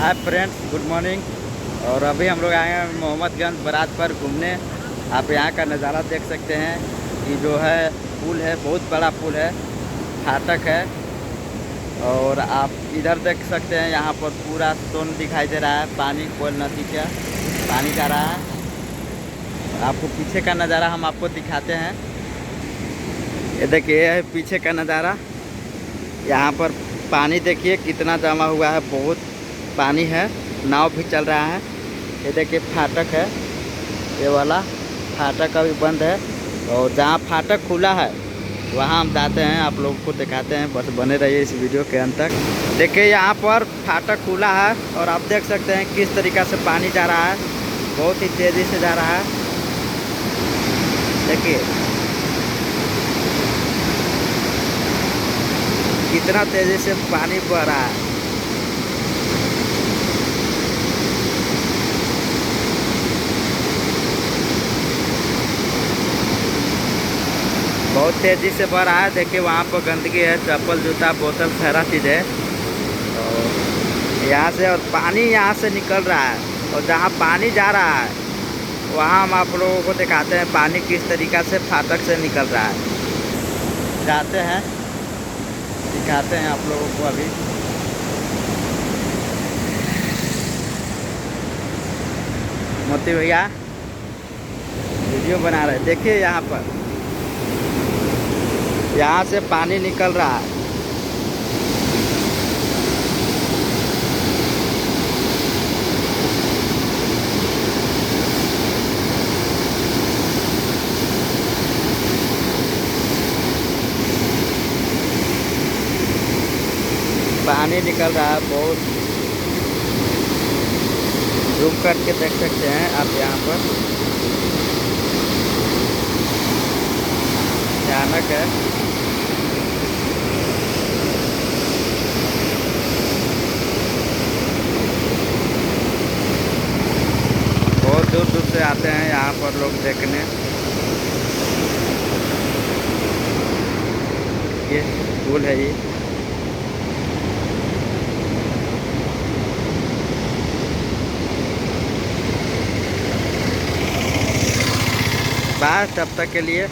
Hi friends, good morning. और अभी हम लोग आए हैं मोहम्मदगंज बारात पर घूमने। आप यहाँ का नज़ारा देख सकते हैं कि जो है पुल है, बहुत बड़ा पुल है, फाटक है। और आप इधर देख सकते हैं, यहाँ पर पूरा सोन दिखाई दे रहा है, पानी कोयल नदी का पानी जा रहा है। आपको पीछे का नज़ारा हम आपको दिखाते हैं। ये देखिए, ये है पीछे का नज़ारा। यहाँ पर पानी देखिए कितना जमा हुआ है, बहुत पानी है, नाव भी चल रहा है। ये देखिए फाटक है, ये वाला फाटक अभी बंद है। और जहाँ फाटक खुला है वहाँ हम जाते हैं, आप लोगों को दिखाते हैं, बस बने रहिए इस वीडियो के अंत तक। देखिए यहाँ पर फाटक खुला है और आप देख सकते हैं किस तरीक़ा से पानी जा रहा है, बहुत ही तेज़ी से जा रहा है। देखिए कितना तेज़ी से पानी बह रहा है। बहुत तेज़ी से बढ़ रहा है। देखिए वहाँ पर गंदगी है, चप्पल जूता बोतल सारा चीज़ है। और यहाँ से और पानी यहाँ से निकल रहा है, और जहाँ पानी जा रहा है वहाँ हम आप लोगों को दिखाते हैं पानी किस तरीक़ा से फाटक से निकल रहा है। जाते हैं, दिखाते हैं आप लोगों को। अभी मोती भैया वीडियो बना रहे हैं। देखिए यहाँ पर, यहाँ से पानी निकल रहा है। पानी निकल रहा है बहुत, जूम करके देख सकते हैं आप। यहाँ पर भयानक है। बहुत दूर दूर से आते हैं यहाँ पर लोग देखने। ये पुल है, ये बाय। तब तक के लिए